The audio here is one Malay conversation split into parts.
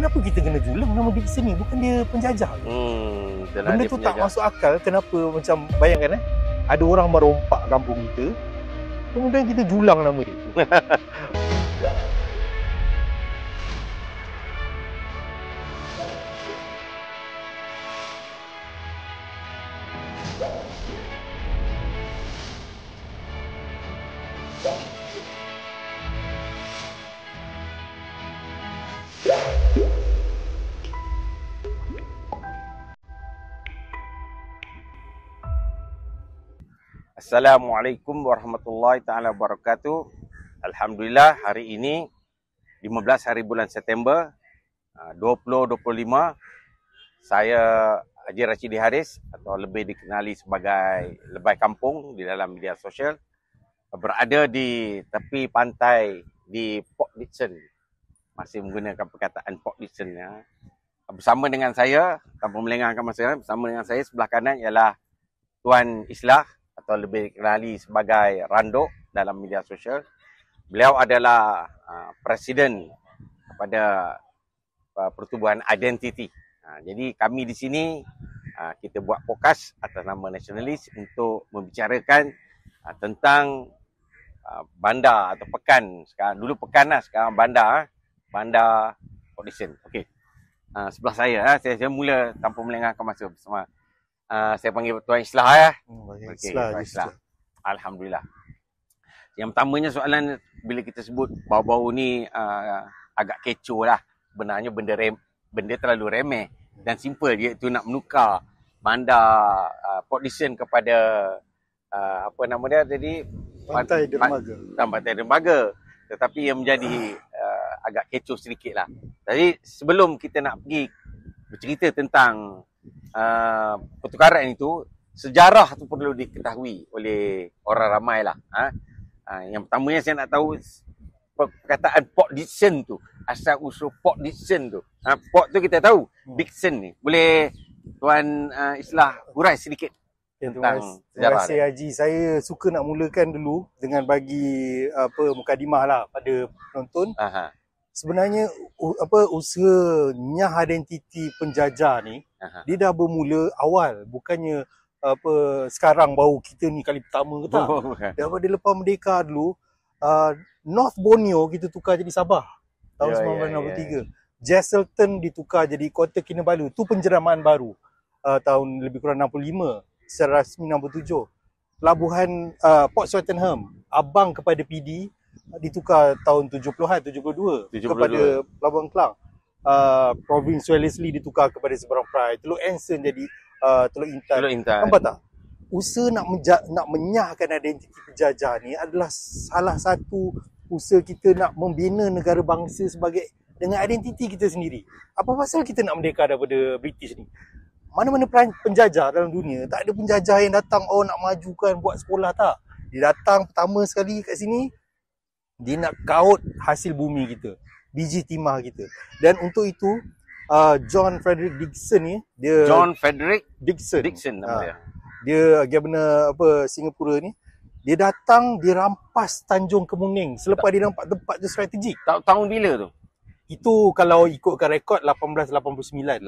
kenapa kita kena julang nama Dixon ni? Bukan dia penjajah ke? Benda tu tak masuk akal. Kenapa macam bayangkan ada orang merompak kampung kita, kemudian kita julang nama dia. Assalamualaikum warahmatullahi taala wabarakatuh. Alhamdulillah hari ini 15 hari bulan September 2025, saya Haji Rashidi Haris atau lebih dikenali sebagai Lebay Kampung di dalam media sosial, berada di tepi pantai di Port Dickson. Masih menggunakan perkataan Port Dickson ya. Bersama dengan saya, tanpa melengahkan masa, bersama dengan saya sebelah kanan ialah Tuan Islah atau lebih dikenali sebagai Randok dalam media sosial. Beliau adalah presiden kepada Pertubuhan Identiti. Jadi kami di sini kita buat podcast atas nama Nasionalis untuk membicarakan tentang bandar atau pekan. Sekarang dulu pekan lah, sekarang bandar Port Dickson. Okey. Sebelah saya mula tanpa melengahkan masa bersama saya panggil Tuan Islah ya. Okay, Islah. Alhamdulillah. Yang pertamanya soalan bila kita sebut bau-bau ni agak kecoh lah. Sebenarnya benda terlalu remeh dan simple, dia tu nak menukar bandar Port Dickson kepada apa nama dia tadi? Pantai Dermaga. Pantai Dermaga. Tetapi yang menjadi agak kecoh sedikit lah. Jadi sebelum kita nak pergi bercerita tentang pertukaran itu, sejarah tu perlu diketahui oleh orang ramai lah. Yang pertamanya saya nak tahu perkataan Port Dickson tu, asal usul Port Dickson tu. Port tu kita tahu, Dickson ni. Boleh Tuan Islah hurai sedikit tentang sejarah. Terima kasih Haji. Saya suka nak mulakan dulu dengan bagi mukadimah lah pada penonton. Sebenarnya usaha nyah identiti penjajah ni, dia dah bermula awal, bukannya sekarang baru kita ni kali pertama ke tak. Daripada lepas merdeka dulu, North Borneo kita tukar jadi Sabah tahun 1963. Jesselton ditukar jadi Kota Kinabalu, tu penjeramaan baru tahun lebih kurang 65, secara rasmi 67. Pelabuhan Port Swettenham, abang kepada PD, ditukar tahun 70-an, 72 kepada Pelabuhan Klang. Provinsi Wellesley ditukar kepada Seberang Perai. Teluk Anson jadi Teluk Intan. Nampak tak? Usaha nak menyahkan identiti penjajah ni adalah salah satu usaha kita nak membina negara bangsa sebagai dengan identiti kita sendiri. Apa pasal kita nak merdeka daripada British ni? Mana-mana penjajah dalam dunia, tak ada penjajah yang datang nak majukan buat sekolah, tak. Dia datang pertama sekali kat sini, dia nak kaut hasil bumi kita, biji timah kita. Dan untuk itu John Frederick Dickson ni, dia John Frederick Dickson nama dia governor Singapura ni, dia datang, dia rampas Tanjung Kemuning selepas dia nampak tempat tu strategik. Tahun bila tu? Itu kalau ikutkan rekod 1889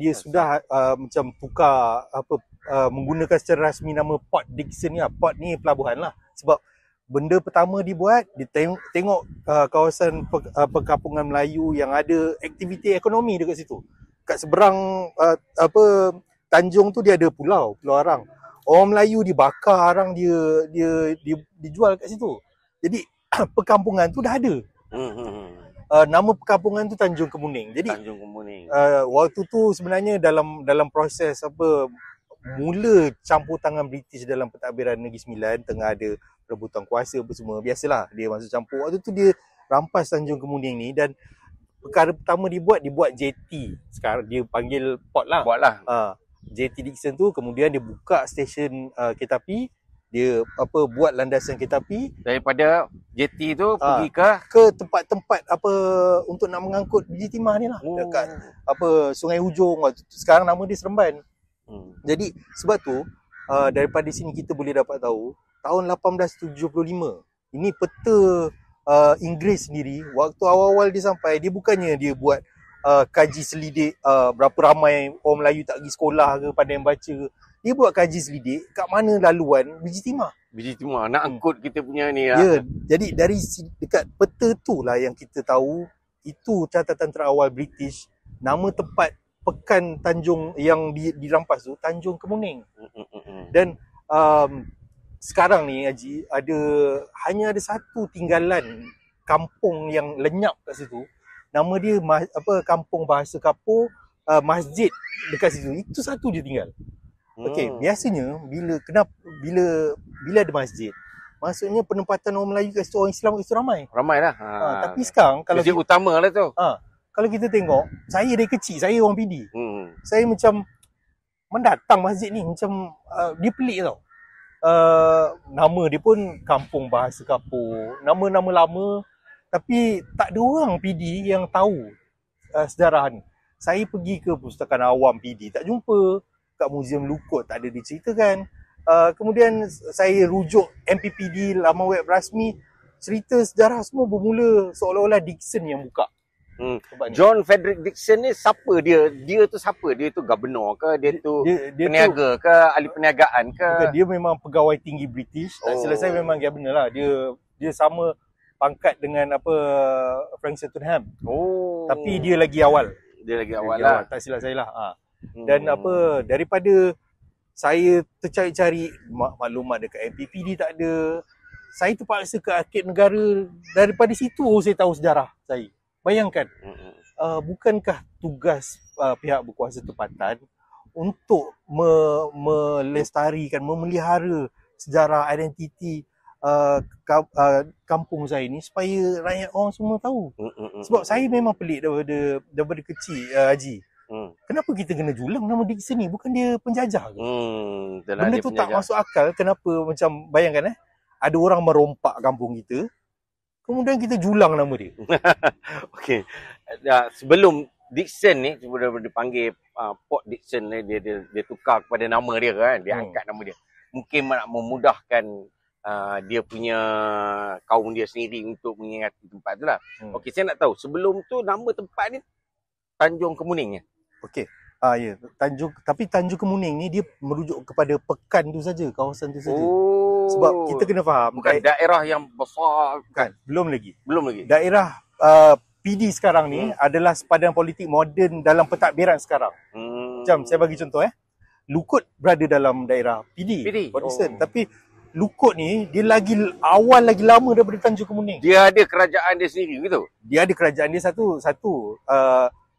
dia sudah macam tukar menggunakan secara rasmi nama Port Dickson ni. Port ni pelabuhan lah. Sebab benda pertama dibuat, dia tengok kawasan perkampungan Melayu yang ada aktiviti ekonomi dekat situ. Kat seberang Tanjung tu dia ada pulau Arang. Orang Melayu dibakar arang, dia dijual kat situ. Jadi perkampungan tu dah ada. Nama perkampungan tu Tanjung Kemuning. Jadi Tanjung Kemuning. Waktu tu sebenarnya dalam proses mula campur tangan British dalam pentadbiran Negeri Sembilan, tengah ada rebutan kuasa apa semua. Biasalah dia masuk campur. Waktu tu dia rampas Tanjung Kemuning ni, dan perkara pertama dibuat JT. Sekarang dia panggil port lah. JT Dickson tu, kemudian dia buka stesen kereta api. Dia buat landasan kereta api daripada JT tu pergi ke tempat-tempat untuk nak mengangkut biji timah ni lah. Dekat Sungai Hujung. Sekarang nama dia Seremban. Jadi sebab tu daripada sini kita boleh dapat tahu tahun 1875 ini peta Inggeris sendiri, waktu awal-awal dia sampai, dia bukannya dia buat kaji selidik berapa ramai orang Melayu tak pergi sekolah ke, pandai baca ke. Dia buat kaji selidik kat mana laluan biji timah. Biji timah nak angkut kita punya ni lah. Ya, jadi dari dekat peta tu lah yang kita tahu itu catatan terawal British, nama tempat pekan Tanjung yang dirampas tu Tanjung Kemuning. Dan sekarang ni Haji, hanya ada satu tinggalan kampung yang lenyap kat situ. Nama dia kampung bahasa Kapur, masjid dekat situ. Itu satu je tinggal. Okey, biasanya bila ada masjid, maksudnya penempatan orang Melayu kat situ, orang Islam kat situ ramai. Ramailah. Tapi sekarang kalau masjid utama lah tu. Kalau kita tengok, saya dari kecil, saya orang PD. Saya macam mendatang masjid ni macam dia pelik tau. Nama dia pun Kampung Bahasa Kapur, nama-nama lama, tapi tak ada orang PD yang tahu sejarah ni. Saya pergi ke Perpustakaan Awam PD, tak jumpa. Kat Muzium Lukut tak ada diceritakan. Kemudian saya rujuk MPPD, laman web rasmi, cerita sejarah semua bermula seolah-olah Dickson yang buka. John Frederick Dickson ni siapa dia? Dia tu siapa? Dia tu governor ke? Dia tu peniaga ke? Ahli perniagaan ke? Bukan, dia memang pegawai tinggi British. Tak silap saya memang governor lah. Dia sama pangkat dengan Frank Sutherland. Tapi dia lagi awal. Dia lagi awal lah. Tak silap saya lah. Dan daripada saya tercari-cari maklumat dekat MPPD tak ada, saya terpaksa ke Arkib Negara. Daripada situ saya tahu sejarah saya. Bayangkan, bukankah tugas pihak berkuasa tempatan untuk melestarikan, memelihara sejarah identiti kampung saya ni supaya rakyat orang semua tahu. Sebab saya memang pelik daripada kecil, Haji. Kenapa kita kena julang nama Dickson ni? Bukan dia penjajah ke? Benda tu tak masuk akal. Kenapa macam bayangkan ada orang merompak kampung kita, kemudian kita julang nama dia. Okey. Sebelum Dickson ni, sebelum dipanggil Port Dickson ni, dia tukar kepada nama dia kan. Dia angkat nama dia. Mungkin nak memudahkan dia punya kaum dia sendiri untuk mengingati tempat tu lah. Okey, saya nak tahu sebelum tu nama tempat ni Tanjung Kemuning. Okey. Ya, Tanjung Kemuning ni dia merujuk kepada pekan tu saja, kawasan tu saja. Sebab kita kena faham, bukan daerah yang besar. Kan, belum lagi. Daerah PD sekarang ni adalah sepadan politik moden dalam pentadbiran sekarang. Macam saya bagi contoh Lukut berada dalam daerah PD. Tapi Lukut ni dia lagi awal, lagi lama daripada Tanjung Kemuning. Dia ada kerajaan dia sendiri gitu. Dia ada kerajaan dia satu.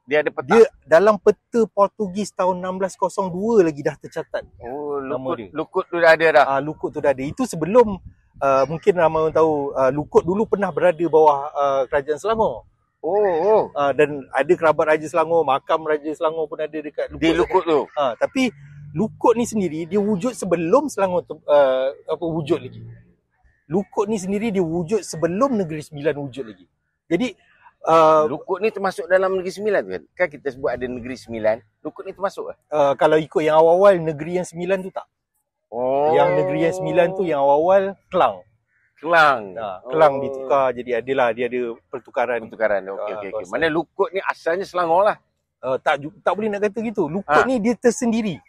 Dia ada peta. Dia dalam peta Portugis tahun 1602 lagi dah tercatat. Lukut tu dah ada dah. Lukut tu dah ada. Itu sebelum mungkin ramai orang tahu Lukut dulu pernah berada bawah kerajaan Selangor. Dan ada kerabat Raja Selangor, makam Raja Selangor pun ada dekat Lukut. Di Lukut tu. Tapi Lukut ni sendiri dia wujud sebelum Selangor wujud lagi. Lukut ni sendiri dia wujud sebelum Negeri Sembilan wujud lagi. Jadi Lukut ni termasuk dalam Negeri Sembilan tu kan? Kan kita sebut ada Negeri Sembilan. Lukut ni termasuk ke? Kalau ikut yang awal-awal, Negeri yang Sembilan tu tak. Yang Negeri yang Sembilan tu yang awal Kelang. Kelang ditukar jadi dia ada pertukaran. Okey. Mana Lukut ni asalnya Selangor lah. Tak boleh nak kata gitu. Lukut ni dia tersendiri.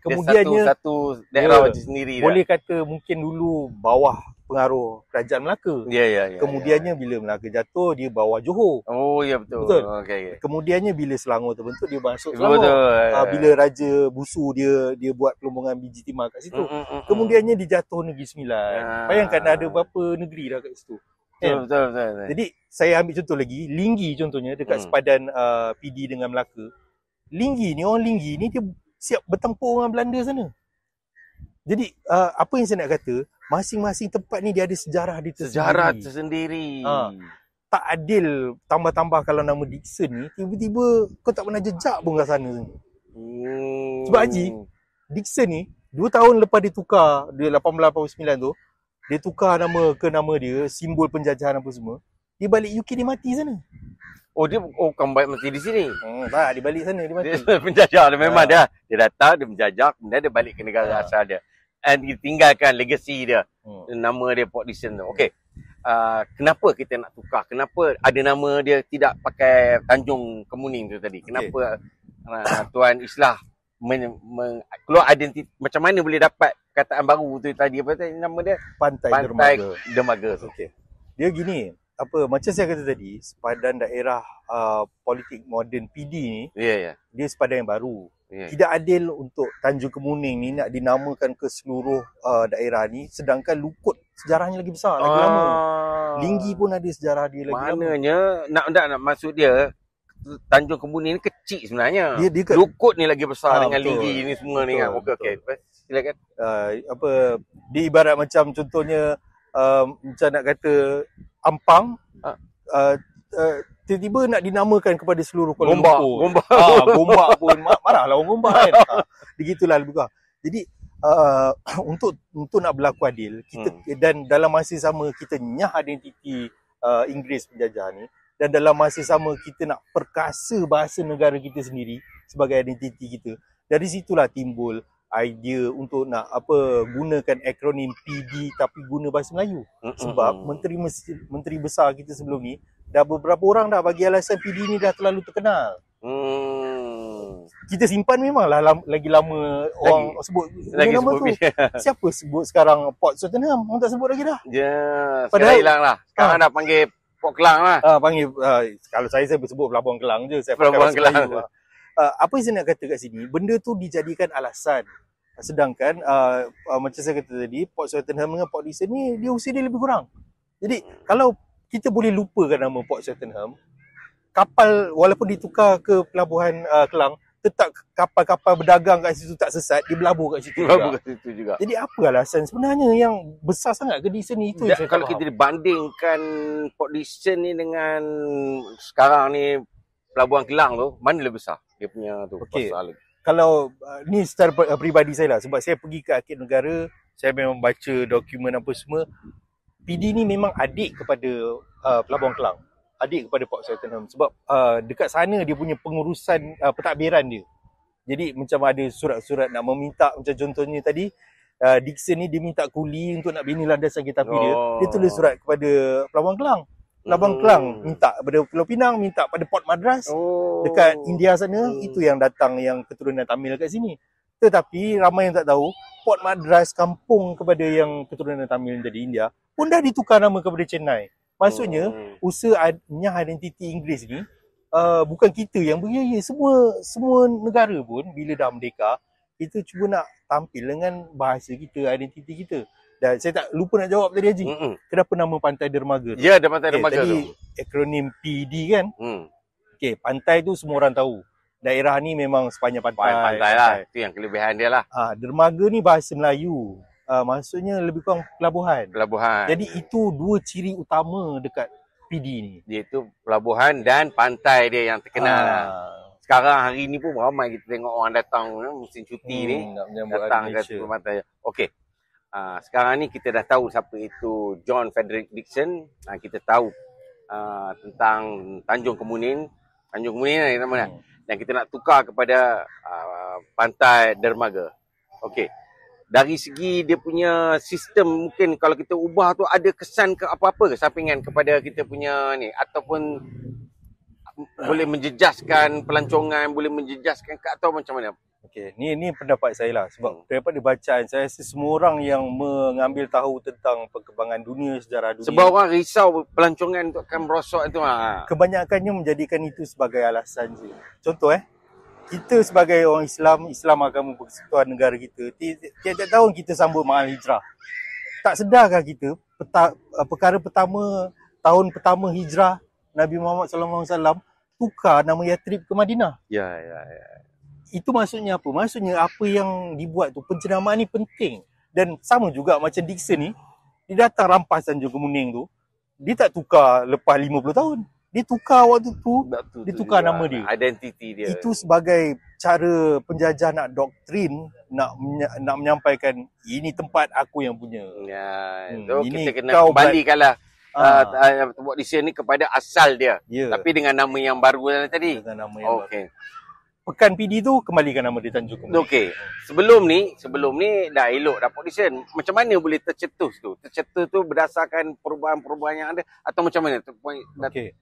Kemudiannya satu daerah sendiri. Boleh kata mungkin dulu bawah pengaruh kerajaan Melaka. Kemudiannya bila Melaka jatuh, dia bawah Johor. Betul. Okay. Kemudiannya bila Selangor terbentuk, dia masuk Selangor. Bila Raja Busu dia buat pelumbungan biji timah kat situ. Kemudiannya dia jatuh Negeri Sembilan. Bayangkan ada berapa negeri dah kat situ. Betul. Jadi saya ambil contoh lagi, Linggi contohnya dekat sepadan PD dengan Melaka. Orang Linggi ni dia siap bertempur dengan Belanda sana. Jadi apa yang saya nak kata, masing-masing tempat ni dia ada sejarah dia tersendiri. Tak adil tambah-tambah kalau nama Dickson ni tiba-tiba kau tak pernah jejak pun kat sana. Sebab Haji, Dickson ni 2 tahun lepas dia tukar, dia 1889 tu, dia tukar nama ke nama dia, simbol penjajahan apa semua. Dia balik UK, dia mati sana. Dia bukan balik mati di sini. Tak, dia balik sana, dia mati. Dia penjajah dia memang dia datang, dia menjajah, kemudian dia balik ke negara asal dia. And dia tinggalkan legacy dia. Nama dia Port Dickson tu. Okey. kenapa kita nak tukar? Kenapa ada nama dia tidak pakai Tanjung Kemuning tu tadi? Kenapa Tuan Islah keluar identiti, macam mana boleh dapat kataan baru tu tadi, apa tadi nama dia? Pantai Dermaga. Okey. Dia gini, macam saya kata tadi, sepadan daerah politik moden PD ni, dia sepadan yang baru. Tidak adil untuk Tanjung Kemuning ni nak dinamakan ke seluruh daerah ni, sedangkan Lukut sejarahnya lagi besar, lagi lama. Linggi pun ada sejarah dia lagi lama. Maknanya nak maksud dia Tanjung Kemuning ni kecil sebenarnya. Lukut ni lagi besar dengan Linggi ni semua. Betul, ni kan. Okey. Silakan. Dia ibarat macam contohnya macam nak kata Ampang, tiba-tiba nak dinamakan kepada seluruh Kuala Lumpur. Gombak pun marahlah orang Gombak kan. Begitulah lebih kurang. Jadi untuk nak berlaku adil, kita dan dalam masa sama kita nyah identiti Inggeris penjajah ni, dan dalam masa sama kita nak perkasa bahasa negara kita sendiri sebagai identiti kita. Dari situlah timbul idea untuk nak gunakan akronim PD tapi guna bahasa Melayu. Sebab menteri besar kita sebelum ni dah beberapa orang dah bagi alasan PD ni dah terlalu terkenal. Kita simpan memanglah lagi lama orang sebut nama tu. Siapa sebut sekarang Port Swettenham? Orang tak sebut lagi dah. Padahal hilang lah. Sekarang dah panggil Port Kelang lah. Kalau saya sebut Pelabuhan Kelang je. Pelabuhan Kelang. Apa yang saya nak kata kat sini, benda tu dijadikan alasan. Sedangkan macam saya kata tadi, Port Swettenham dengan Port Dickson ni dia usia dia lebih kurang. Jadi kalau kita boleh lupakan nama Port Swettenham, kapal walaupun ditukar ke Pelabuhan Kelang, tetap kapal-kapal berdagang kat situ tak sesat, dia berlabur kat situ juga. Jadi apa alasan sebenarnya yang besar sangat ke Dickson ni? Itu yang kalau kita bandingkan Port Dickson ni dengan sekarang ni Pelabuhan Kelang tu, mana lebih besar dia punya tu? Okay. Kalau ni secara peribadi saya lah, sebab saya pergi ke Arkib Negara, saya memang baca dokumen apa semua. PD ni memang adik kepada Pelabuhan Kelang, adik kepada Port Swettenham. Sebab dekat sana dia punya pengurusan pentadbiran dia. Jadi macam ada surat-surat nak meminta, macam contohnya tadi Dickson ni dia minta kuli untuk nak bina landasan kereta api dia tulis surat kepada Pelabuhan Kelang. Pelabuhan Kelang minta pada Pulau Pinang, minta pada Port Madras dekat India sana. Itu yang datang yang keturunan Tamil kat sini. Tetapi ramai yang tak tahu, Port Madras, kampung kepada yang keturunan Tamil dari India, pun dah ditukar nama kepada Chennai. Maksudnya usahanya identiti Inggeris ni bukan kita yang berjaya. Semua negara pun bila dah merdeka, kita cuba nak tampil dengan bahasa kita, identiti kita. Dan saya tak lupa nak jawab tadi Haji. Kenapa nama Pantai Dermaga tu? Ya, ada Pantai Dermaga tadi tu. Akronim PD kan? Okey, pantai tu semua orang tahu. Daerah ni memang sepanjang pantai. Pantai lah. Itu yang kelebihan dia lah. Dermaga ni bahasa Melayu. Maksudnya lebih kurang pelabuhan. Jadi itu dua ciri utama dekat PD ni. Iaitu pelabuhan dan pantai dia yang terkenal lah. Sekarang hari ni pun ramai kita tengok orang datang musim cuti ni. Datang ke pantai. Okey. Sekarang ni kita dah tahu siapa itu John Frederick Dickson. Kita tahu tentang Tanjung Kemuning. Tanjung Kemuning ni nama dia. Dan kita nak tukar kepada Pantai Dermaga. Okey. Dari segi dia punya sistem, mungkin kalau kita ubah tu ada kesan ke apa-apa ke sampingan kepada kita punya ni, ataupun boleh menjejaskan pelancongan, boleh menjejaskan ke atau macam mana? Okey, ni pendapat saya lah. Sebab daripada bacaan saya rasa semua orang yang mengambil tahu tentang perkembangan dunia, sejarah dunia, sebab orang risau pelancongan tu akan merosot tu. Kebanyakannya menjadikan itu sebagai alasan je. Contoh kita sebagai orang Islam agama persekutuan negara kita, tiap-tiap tahun kita sambut Ma'al Hijrah. Tak sedarkah kita perkara pertama, tahun pertama hijrah Nabi Muhammad SAW tukar nama Yathrib ke Madinah? Ya. Itu maksudnya apa? Maksudnya apa yang dibuat tu, pencenamaan ni penting. Dan sama juga macam Dickson ni, dia datang rampas Tanjung Kemuning tu, dia tak tukar lepas 50 tahun. Dia tukar waktu tu, dia tukar nama dia. Identiti dia. Itu sebagai cara penjajah nak doktrin, nak menyampaikan ini tempat aku yang punya. So kita kena kembalikanlah buat desain ni kepada asal dia. Tapi dengan nama yang baru tadi. Dengan nama yang baru. Pekan PD tu kembalikan nama dia Tanjung Kemuning. Okey. Sebelum ni dah elok dah audition. Macam mana boleh tercetus tu? Tercetus tu berdasarkan perubahan-perubahan yang ada atau macam mana? Okey.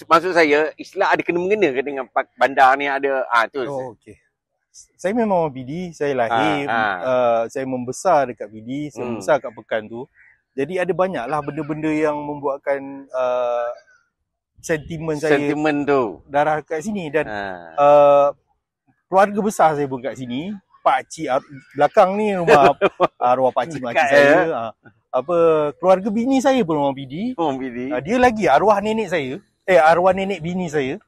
Maksud saya, istilah ada kena-mengena ke dengan bandar ni ada tu. Oh, okey. Saya memang orang PD, saya lahir, saya membesar dekat PD, saya membesar kat pekan tu. Jadi ada banyaklah benda-benda yang membuatkan sentimen tu darah kat sini dan keluarga besar saya pun kat sini. Pak cik belakang ni rumah arwah pak cik makcik saya. Keluarga bini saya pun orang PD. Dia lagi arwah nenek saya, arwah nenek bini saya.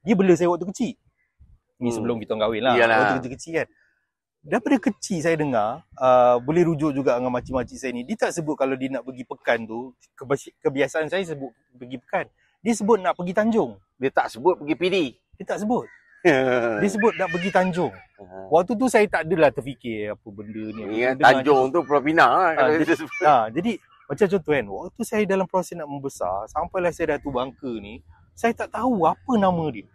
Dia bela saya waktu kecil. Ni sebelum kita kahwin lah. Waktu kita kecil kan. Daripada kecil saya dengar, boleh rujuk juga dengan makcik-makcik saya ni. Dia tak sebut kalau dia nak pergi pekan tu, kebiasaan saya sebut pergi pekan. Dia sebut nak pergi Tanjung. Dia tak sebut pergi PD. Dia tak sebut. Dia sebut nak pergi Tanjung. Waktu tu saya tak adalah terfikir apa benda ni. Tanjung tu Pulau Pinang lah. Jadi macam contoh kan, waktu saya dalam proses nak membesar, sampailah saya dah tu bangka ni, saya tak tahu apa nama dia.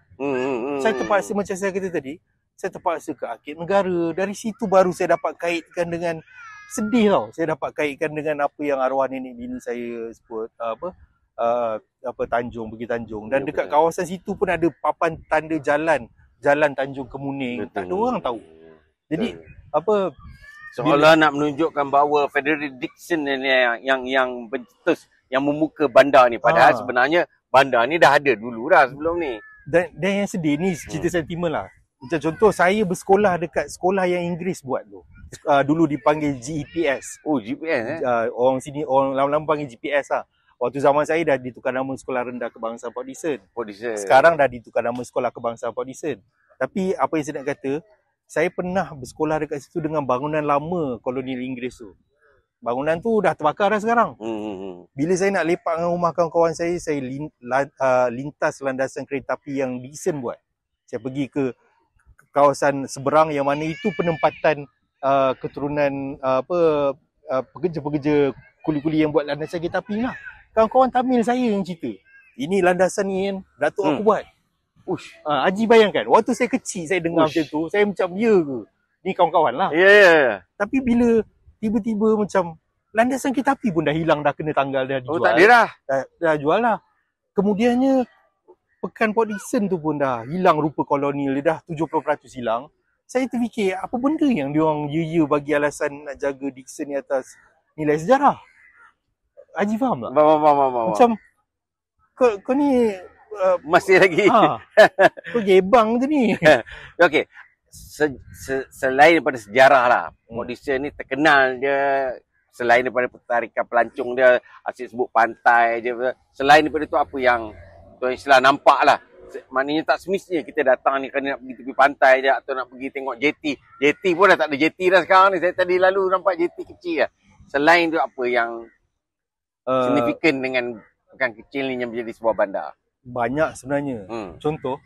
Saya terpaksa macam saya kata tadi, saya terpaksa ke Akib Negara. Dari situ baru saya dapat kaitkan dengan sedih tau. Saya dapat kaitkan dengan apa yang arwah nenek bini saya sebut Tanjung, pergi Tanjung. Dan dekat kawasan situ pun ada papan tanda jalan Tanjung Kemuning. Tak ada orang tahu. Jadi seolah nak menunjukkan bahawa Frederick Dixon yang pencetus, yang membuka bandar ni. Padahal sebenarnya bandar ni dah ada dulu dah sebelum ni. Dan yang sedih ni cerita sentimen lah. Macam contoh saya bersekolah dekat sekolah yang Inggeris buat tu. Dulu dipanggil GEPS. Oh, GPS orang sini orang lama-lama panggil GPS lah. Waktu zaman saya dah ditukar nama Sekolah Rendah Kebangsaan Port Dickson. Sekarang dah ditukar nama Sekolah Kebangsaan Port Dickson. Tapi apa yang saya nak kata, saya pernah bersekolah dekat situ dengan bangunan lama kolonial Inggeris tu. Bangunan tu dah terbakar dah sekarang. Bila saya nak lepak dengan rumah kawan-kawan saya lintas landasan kereta api yang Dixon buat. Saya pergi ke kawasan seberang yang mana itu penempatan keturunan pekerja-pekerja kuli-kuli yang buat landasan kereta api lah. Kawan-kawan Tamil saya yang cerita. Ini landasan ni kan datuk aku buat. Haji bayangkan, waktu saya kecil saya dengar macam tu, saya macam ya ke? Ni kawan-kawan lah. Ya. Tapi bila tiba-tiba macam landasan kereta api pun dah hilang, dah kena tanggal, dah dijual. Oh, tak ada dah. Dah jual lah. Kemudiannya Pekan Port Dickson tu pun dah hilang rupa kolonial, dia dah 70% hilang. Saya terfikir apa benda yang diorang ya bagi alasan nak jaga Dickson ni atas nilai sejarah. Haji faham tak? Faham. Macam kau ni masih lagi. Kau gebang tu ni. Okey. Selain daripada sejarah lah, Port Dickson ni terkenal dia, selain daripada tarikan pelancong dia, asyik sebut pantai je. Selain daripada tu apa yang Tuan Islam nampak lah? Maknanya tak semestinya kita datang ni kerana nak pergi tepi pantai je atau nak pergi tengok JT. JT pun dah tak ada JT dah sekarang ni. Saya tadi lalu nampak JT kecil lah. Selain tu apa yang signifikan dengan pekan kecil ni yang menjadi sebuah bandar? Banyak sebenarnya. Contoh,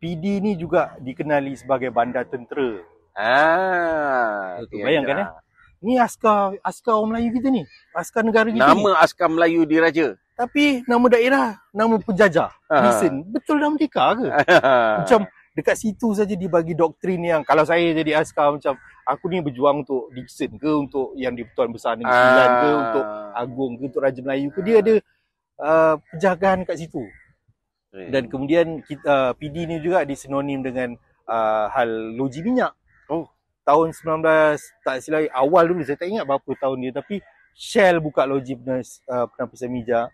PD ni juga dikenali sebagai bandar tentera. Bayangkan ni askar orang Melayu kita ni. Askar negara kita Nama askar Melayu diraja. Tapi nama daerah, nama penjajah. Dixon. Betul dah merdeka ke? Macam dekat situ saja dibagi doktrin yang kalau saya jadi askar macam aku ni berjuang untuk Dixon ke, untuk yang di-Pertuan Besar Negeri Sembilan ke, untuk Agong ke, untuk Raja Melayu ke, dia ada penjagaan kat situ. Dan kemudian PD ni juga disinonim dengan hal loji minyak. Tahun 19 tak silap awal dulu, saya tak ingat berapa tahun dia, tapi Shell buka loji penapisan minyak.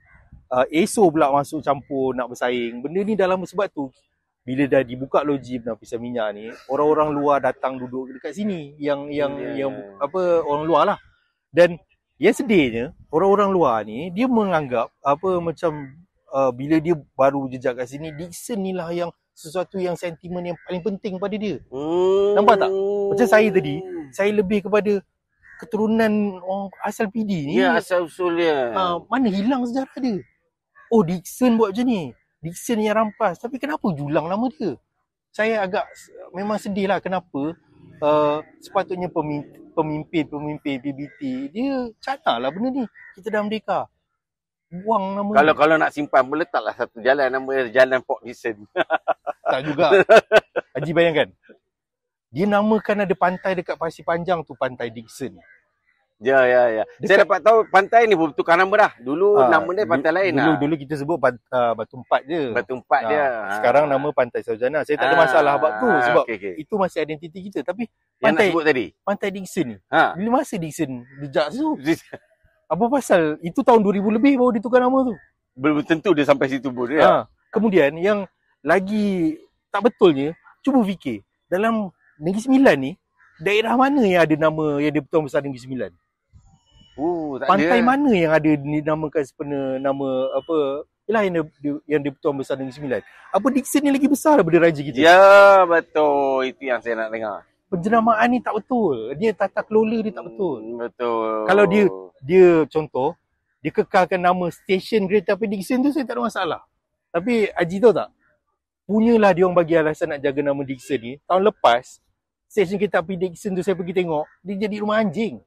ESO pula masuk campur nak bersaing. Benda ni dah lama, sebab tu bila dah dibuka loji penapisan minyak ni, orang-orang luar datang duduk dekat sini yang orang luar lah. Dan yang sedihnya, orang-orang luar ni dia menganggap macam bila dia baru jejak kat sini, Dixon ni lah yang sesuatu yang sentimen yang paling penting pada dia. Nampak tak? Macam saya tadi, saya lebih kepada keturunan orang asal PD ni. Ya, asal usul dia. Mana hilang sejarah dia? Oh, Dixon buat macam ni. Dixon yang rampas. Tapi kenapa julang nama dia? Saya agak memang sedih lah kenapa sepatutnya pemimpin PBT dia cakap lah benda ni. Kita dah merdeka. buang nama. Kalau nak simpan pun letaklah satu jalan, nama Jalan Port Dickson. Tak juga. Haji bayangkan. Dia namakan ada pantai dekat Pasir Panjang tu, Pantai Dickson. Ya. Saya dapat tahu pantai ni pun tukar nama dah. Dulu nama dia pantai lain lah. Dulu kita sebut Batu Empat je. Batu Empat dia. Sekarang nama Pantai Sarjana. Saya tak ada masalah sebab tu. Sebab itu masih identiti kita. Tapi pantai, yang nak sebut tadi, Pantai Dickson ni. Bila masa Dickson jejak tu? Apa pasal? Itu tahun 2000 lebih baru ditukar nama tu. Belum tentu dia sampai situ pun. Kemudian yang lagi tak betulnya, cuba fikir. Dalam Negeri Sembilan ni, daerah mana yang ada nama yang di-Pertuan Besar Negeri Sembilan? Pantai mana yang ada dinamakan sepenuh nama apa? Ialah yang di-Pertuan Besar Negeri Sembilan. Apa Dickson ni lagi besar daripada raja kita? Ya, betul. Itu yang saya nak dengar. Penjenamaan ni tak betul. Dia tata kelola dia tak betul. Betul. Kalau dia contoh, dia kekalkan nama stesen kereta api Dickson tu, saya tak ada masalah. Tapi Haji tahu tak? Punyalah dia orang bagi alasan nak jaga nama Dickson ni. Tahun lepas, stesen kereta api Dickson tu saya pergi tengok, dia jadi rumah anjing.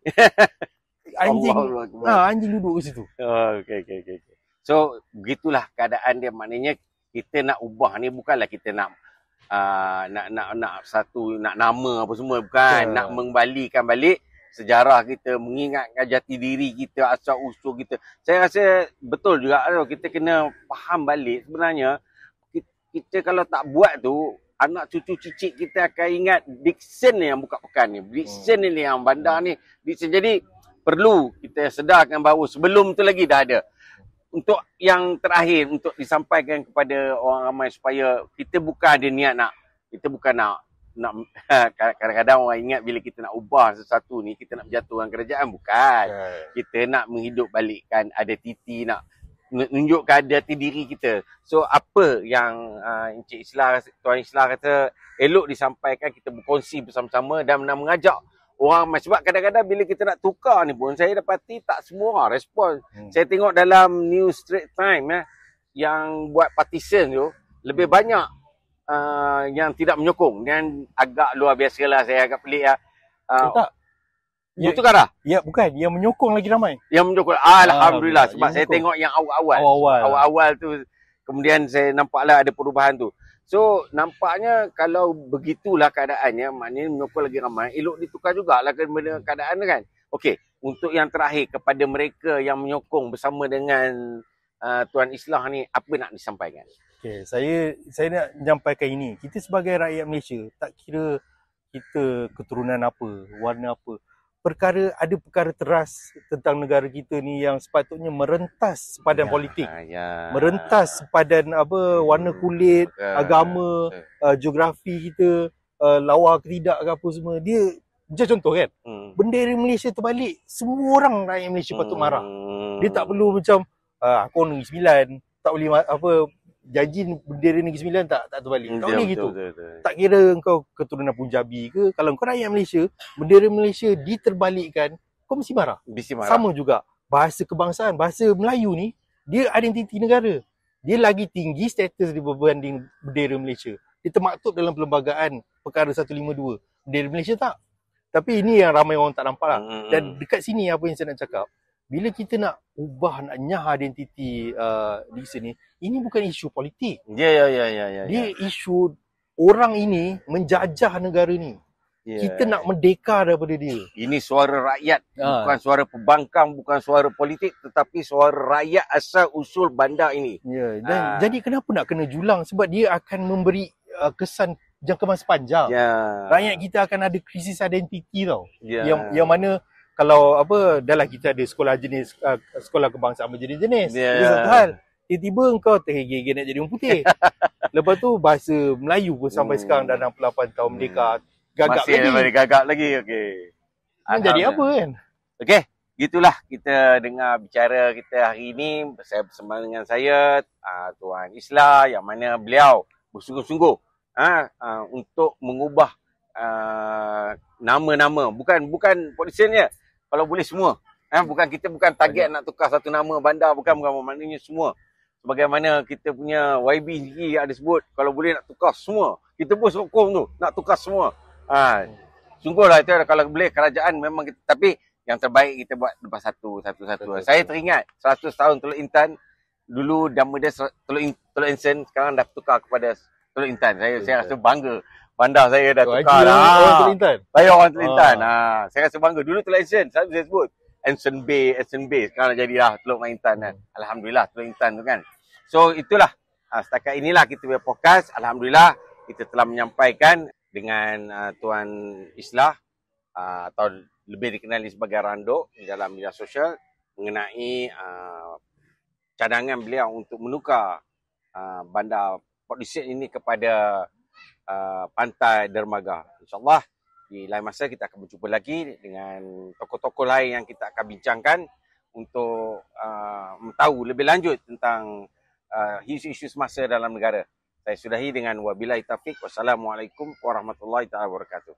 Anjing duduk ke situ. Okay. So, begitulah keadaan dia. Maknanya kita nak ubah ni bukanlah kita nak nak nama apa semua, bukan. Nak mengembalikan balik sejarah kita, mengingatkan jati diri kita, asal usul kita. Saya rasa betul juga kita kena faham balik sebenarnya kita kalau tak buat tu, anak cucu cicit kita akan ingat Dickson ni yang buka pekan ni. Dickson ni yang bandar ni. Dickson. Jadi perlu kita sedarkan bahawa sebelum tu lagi dah ada. Untuk yang terakhir, untuk disampaikan kepada orang ramai supaya kita bukan ada niat kita bukan nak kadang-kadang orang ingat bila kita nak ubah sesuatu ni, kita nak berjatuhkan kerajaan. Bukan. Kita nak menghidup balikkan identiti, nak menunjukkan jati diri kita. So apa yang Encik Islah, Tuan Islah kata elok disampaikan, kita berkongsi bersama-sama dan mengajak orang. Sebab kadang-kadang bila kita nak tukar ni pun, saya dapati tak semua orang respon. Saya tengok dalam New Straits Times yang buat partition tu, lebih banyak yang tidak menyokong. Dan agak luar biasa lah, saya agak pelik lah. Itu kan dah? Ya, bukan. Yang menyokong lagi ramai. Yang menyokong. Alhamdulillah. Sebab saya tengok yang awal-awal tu, kemudian saya nampaklah ada perubahan tu. So, nampaknya kalau begitulah keadaannya, maknanya menyokong lagi ramai, elok ditukar jugalah keadaan kan. Okey, untuk yang terakhir, kepada mereka yang menyokong bersama dengan Tuan Islah ni, apa nak disampaikan? Okey, saya nak menyampaikan ini. Kita sebagai rakyat Malaysia, tak kira kita keturunan apa, warna apa, ada perkara teras tentang negara kita ni yang sepatutnya merentas sepadan politik. Merentas sepadan warna kulit, agama, geografi kita, lawa ke tidak ke apa semua. Dia macam contoh kan, bendera Malaysia terbalik, semua orang rakyat Malaysia patut marah. Dia tak perlu macam aku Negeri Sembilan, tak boleh janji bendera Negeri Sembilan tak terbalik. Tak boleh gitu. Betul. Tak kira engkau keturunan Punjabi ke, kalau engkau rakyat Malaysia, bendera Malaysia diterbalikkan, kau mesti marah. Sama juga bahasa kebangsaan, bahasa Melayu ni, dia identiti negara. Dia lagi tinggi status dia berbanding bendera Malaysia. Dia termaktub dalam perlembagaan perkara 152. Bendera Malaysia tak. Tapi ini yang ramai orang tak nampak lah. Dan dekat sini apa yang saya nak cakap, bila kita nak ubah, nak nyah identiti di sini, ini bukan isu politik. Ya. Dia isu orang ini menjajah negara ni. Kita nak merdeka daripada dia. Ini suara rakyat, bukan suara pembangkang, bukan suara politik, tetapi suara rakyat asal usul bandar ini. Dan jadi kenapa nak kena julang? Sebab dia akan memberi kesan jangka masa panjang. Rakyat kita akan ada krisis identiti tau. Yang mana kalau dalam kita ada sekolah jenis sekolah kebangsaan berjenis-jenis. Itu satu hal. Tiba-tiba engkau terhege-hege nak jadi orang putih. Lepas tu bahasa Melayu pun sampai sekarang dah 68 tahun merdeka. Gagap lagi. Okey. Jadi apa kan? Okey, gitulah kita dengar bicara kita hari ini. Saya bersama dengan saya Tuan Islah, yang mana beliau bersungguh-sungguh untuk mengubah nama-nama, bukan politiciannya, kalau boleh semua. Kita bukan target nak tukar satu nama bandar, bukan maknanya semua. Sebagaimana kita punya YB sendiri ada sebut, kalau boleh nak tukar semua. Kita pun sokong tu, nak tukar semua. Sungguhlah itu, kalau boleh kerajaan memang kita, tapi yang terbaik kita buat lepas satu. Saya teringat 100 tahun Teluk Intan. Dulu nama dia Teluk Insan, sekarang dah tukar kepada Teluk Intan. Saya rasa bangga. Bandar saya dah tukar dah. Orang Teluk Intan. Saya orang Teluk Intan. Saya rasa bangga. Dulu Teluk Insan, selalu saya sebut Anson Bay. Sekarang jadi dah Teluk Intan kan. Alhamdulillah Teluk Intan tu kan. So itulah. Setakat inilah kita punya podcast. Alhamdulillah kita telah menyampaikan dengan Tuan Islah atau lebih dikenali sebagai Randok di dalam media sosial mengenai cadangan beliau untuk menukar bandar Port Dickson ini kepada pantai dermaga. InsyaAllah di lain masa kita akan berjumpa lagi dengan tokoh-tokoh lain yang kita akan bincangkan untuk tahu lebih lanjut tentang isu-isu semasa dalam negara. Saya sudahi dengan wabillahi taufiq. Wassalamualaikum warahmatullahi wabarakatuh.